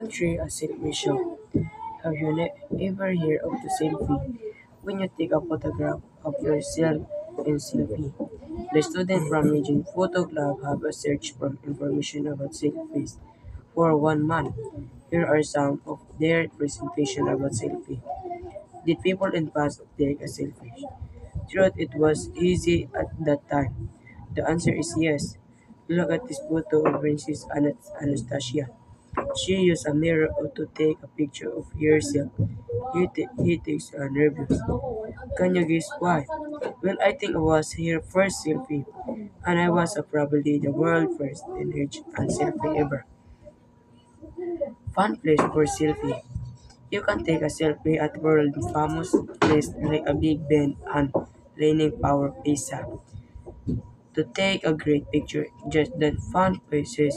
Country a selfie show. Have you ever heard of the selfie? When you take a photograph of yourself in selfie. The student from Region Photo Club have a search for information about selfies for 1 month. Here are some of their presentation about selfie. Did people in past take a selfie? Truth, it was easy at that time. The answer is yes. Look at this photo of Princess Anastasia. She used a mirror to take a picture of herself. He takes her nervous. Can you guess why? Well, I think it was her first selfie, and I was probably the world first teenage and selfie ever. Fun place for selfie. You can take a selfie at world famous places like a Big Ben and Leaning Power Pizza. To take a great picture, just that fun places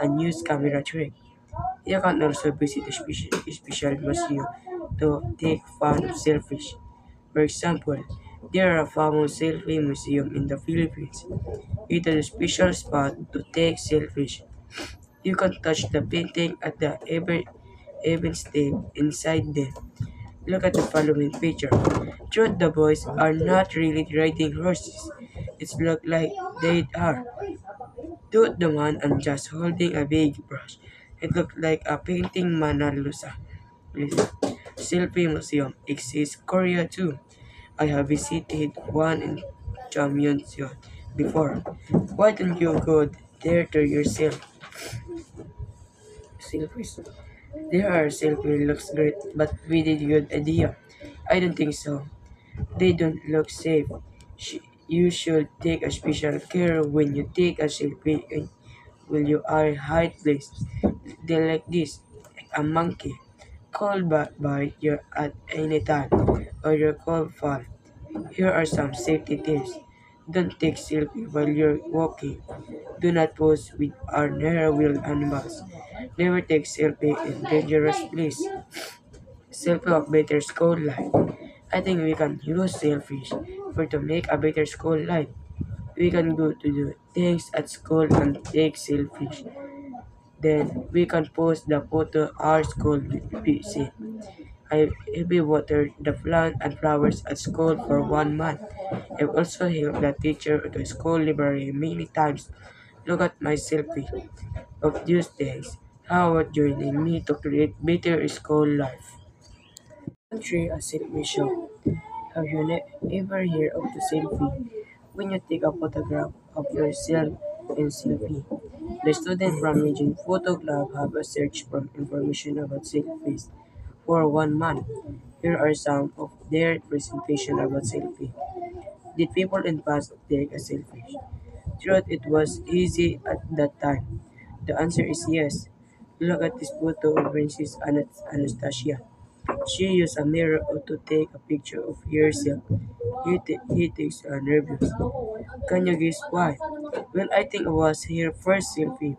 and use camera trick. You can also visit a special museum to take fun of selfies. For example, there are a famous selfie museum in the Philippines. It is a special spot to take selfies. You can touch the painting at the even step inside them. Look at the following picture. Truth, the boys are not really riding horses. It's look like they are. Dude, the man and just holding a big brush. It looked like a painting Mona Lisa. Selfie museum exists Korea too. I have visited one in Chamyeonseon before. Why don't you go there to yourself? Selfies. There are selfie looks great, but we did good idea. I don't think so. They don't look safe. You should take a special care when you take a selfie and will you are hide place. They like this, a monkey. Call back by you at any time or your call fall. Here are some safety tips. Don't take selfie while you're walking. Do not pose with our narrow-wheeled animals. Never take selfie in dangerous place. Selfie of better school life. I think we can use selfies for to make a better school life. We can go to do things at school and take selfies. Then we can post the photo our school PC. I heavy watered the plant and flowers at school for 1 month. I've also helped the teacher at the school library many times. Look at my selfie of these days. How about joining me to create better school life? Country a selfie show. Have you ever heard of the selfie? When you take a photograph of yourself in selfie. The student from Region Photo Club have a search for information about selfies for 1 month. Here are some of their presentation about selfie. Did people in past take a selfie? Truth, it was easy at that time. The answer is yes. Look at this photo of Princess Anastasia. She used a mirror to take a picture of herself. He takes her nervous. Can you guess why? Well, I think it was her first selfie,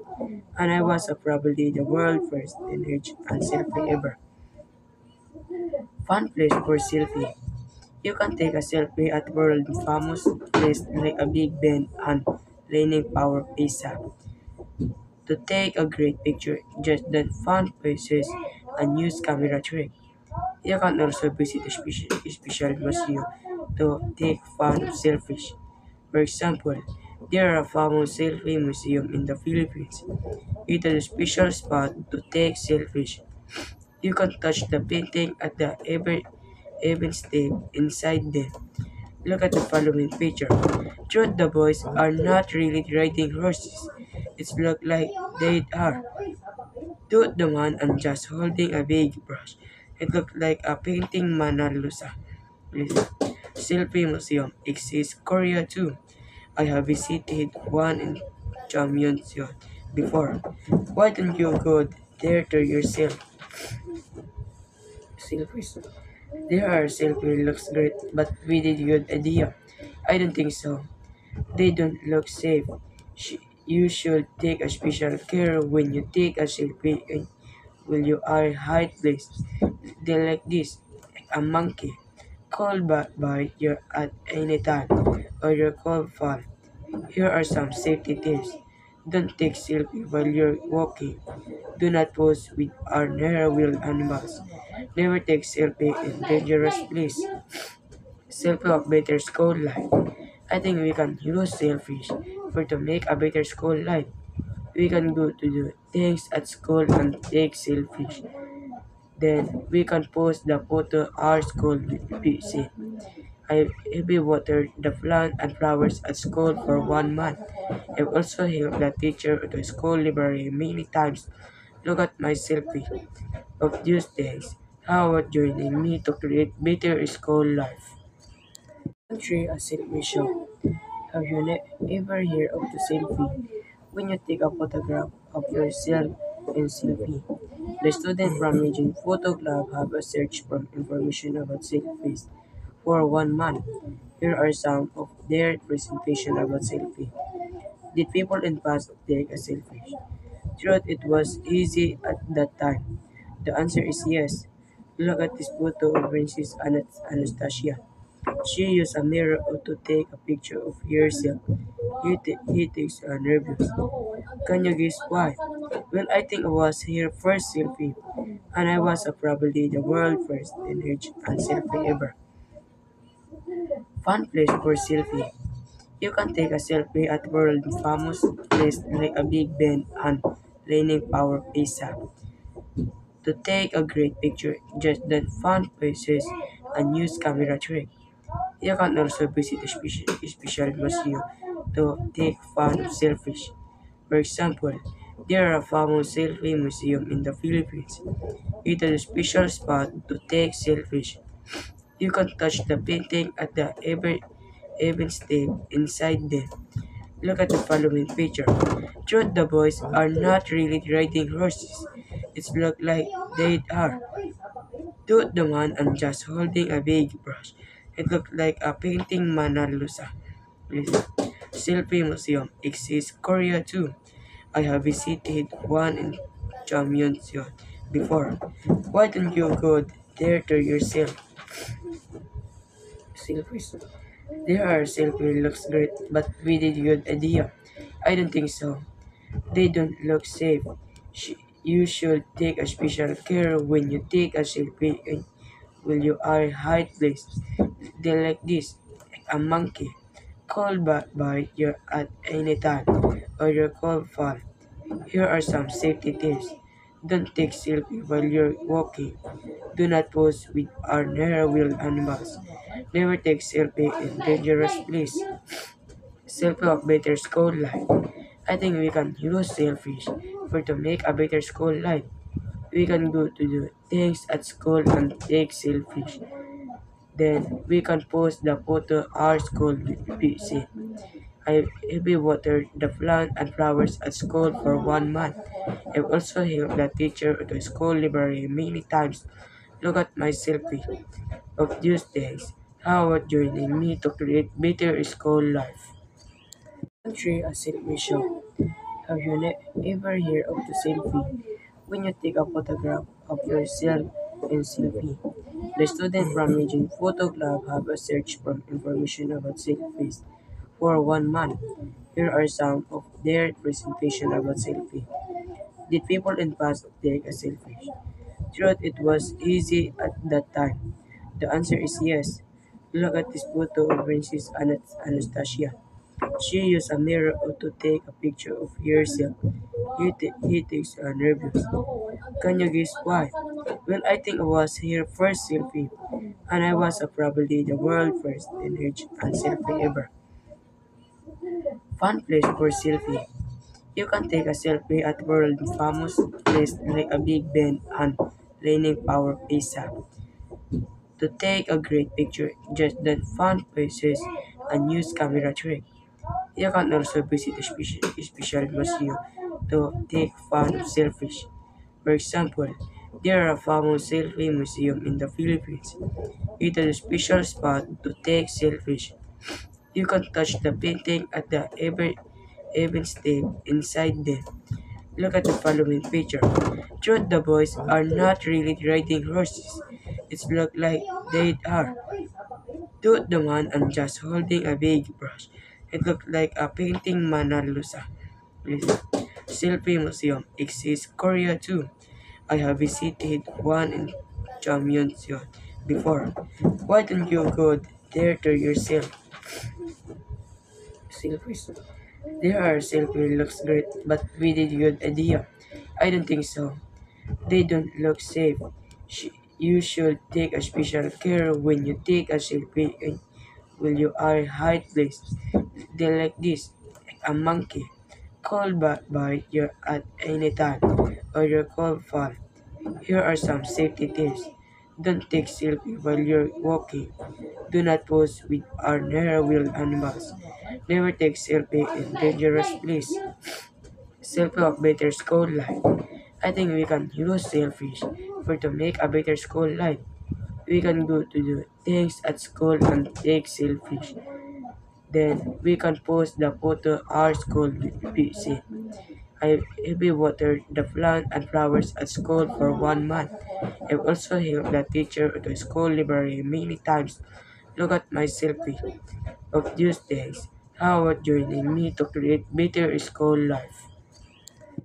and I was probably the world first teenage and selfie ever. Fun place for selfie. You can take a selfie at world famous places like a Big Ben and Leaning Power Pizza. To take a great picture, just that fun places and use camera trick. You can also visit a special museum to take fun of selfies. For example, there are a famous selfie museum in the Philippines. It is a special spot to take selfies. You can touch the painting at the even step inside them. Look at the following picture. Truth, the boys are not really riding horses. It's look like they are. Dude, the man and just holding a big brush. It looked like a painting Mona Lisa. Selfie museum exists Korea too. I have visited one in Chamyeonseon before. Why don't you go there to yourself? Selfies. There are selfie looks great, but we did good idea. I don't think so. They don't look safe. You should take a special care when you take a selfie and will you are hide place. They like this, a monkey. Call back by you at any time or your call fall. Here are some safety tips. Don't take selfie while you're walking. Do not pose with wild animals. Never take selfie in dangerous place. Selfie of better school life. I think we can use selfies for to make a better school life. We can go to do things at school and take selfies. Then we can post the photo our school PC. I have watered the plant and flowers at school for 1 month. I've also helped the teacher at the school library many times. Look at my selfie of these days. How about joining me to create better school life? Country a selfie show. Have you ever heard of the selfie? When you take a photograph of yourself in selfie. The students from Region Photo Club have a search for information about selfies for 1 month. Here are some of their presentation about selfie. Did people in past take a selfie? Truth, it was easy at that time. The answer is yes. Look at this photo of Princess Anastasia. She used a mirror to take a picture of herself. He takes nervous. Can you guess why? Well, I think it was her first selfie, and I was probably the world first in and selfie ever. Fun place for selfie. You can take a selfie at world famous place like a Big Ben and Leaning Power Pizza. To take a great picture, just that fun places and use camera trick. You can also visit a special museum to take fun selfies. For example, there are a famous selfie museum in the Philippines. It is a special spot to take selfies. You can touch the painting at the even step inside them. Look at the following picture. Truth, the boys are not really riding horses. It's look like they are. Dude, the man and just holding a big brush. It looked like a painting Mona Lisa. Selfie museum exists Korea too. I have visited one in Chamyeonseon before. Why don't you go there to yourself? Selfies. There are selfie looks great, but we did good idea. I don't think so. They don't look safe. You should take a special care when you take a selfie. Will you are hide place? They like this, like a monkey. Call by your at any time, or your call fall. Here are some safety tips. Don't take selfie while you're walking. Do not pose with wild animals. Never take selfie in dangerous place. Selfie of better school life. I think we can use selfies for to make a better school life. We can go to do things at school and take selfies. Then we can post the photo our school PC. I have watered the plant and flowers at school for 1 month. I've also helped the teacher at the school library many times. Look at my selfie of these days. How about joining me to create better school life? Country a selfie show. Have you ever heard of the selfie? When you take a photograph of yourself in selfie. The students from Region Photo Club have a search for information about selfies for 1 month. Here are some of their presentation about selfie. Did people in past take a selfie? Truth, it was easy at that time. The answer is yes. Look at this photo of Princess Anastasia. She used a mirror to take a picture of herself. He takes nervous. Can you guess why? Well, I think it was her first selfie, and I was probably the world first in and selfie ever. Fun place for selfie. You can take a selfie at world famous place like a Big Ben and Leaning Power Pizza. To take a great picture, just that fun places and use camera trick. You can also visit a special museum to take fun selfies. For example, there are a famous selfie museum in the Philippines. It is a special spot to take selfies. You can touch the painting at the even step inside them. Look at the following picture. Truth, the boys are not really riding horses. It's look like they are. Dude, the man and just holding a big brush. It looked like a painting Mona Lisa. place. Selfie museum exists Korea too. I have visited one in Jamyeonseon before. Why don't you go there to yourself? Selfies. There are selfie looks great, but we did good idea. I don't think so. They don't look safe. You should take a special care when you take a selfie and will you are hide place. They like this, like a monkey. Call back by you at any time or your call fall. Here are some safety tips. Don't take selfie while you're walking. Do not pose with our narrow-wheeled animals. Never take selfie in dangerous place. Selfie of better school life. I think we can use selfies for to make a better school life. We can go to do things at school and take selfies. Then we can post the photo our school PC. I've heavy watered the plant and flowers at school for 1 month. I've also helped the teacher at the school library many times. Look at my selfie of these days. How about joining me to create better school life?